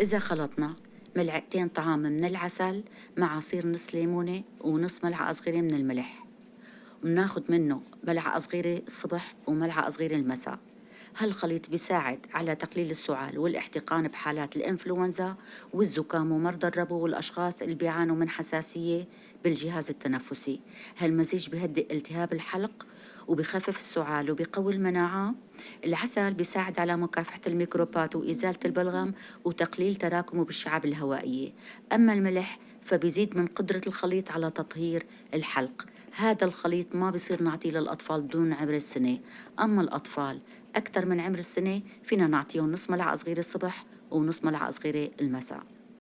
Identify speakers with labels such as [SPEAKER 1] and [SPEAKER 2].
[SPEAKER 1] إذا خلطنا ملعقتين طعام من العسل مع عصير نص ليمونة ونص ملعقة صغيرة من الملح، وبناخد منه ملعقة صغيرة الصبح وملعقة صغيرة المساء. هالخليط بيساعد على تقليل السعال والاحتقان بحالات الإنفلونزا والزكام ومرضى الربو والأشخاص اللي بيعانوا من حساسية بالجهاز التنفسي. هالمزيج بيهدئ التهاب الحلق وبخفف السعال وبيقوي المناعة. العسل بيساعد على مكافحة الميكروبات وإزالة البلغم وتقليل تراكمه بالشعب الهوائية. أما الملح فبيزيد من قدرة الخليط على تطهير الحلق. هذا الخليط ما بصير نعطيه للأطفال دون عمر السنة. أما الأطفال أكثر من عمر السنة فينا نعطيهم نص ملعقة صغيرة الصبح ونص ملعقة صغيرة المساء.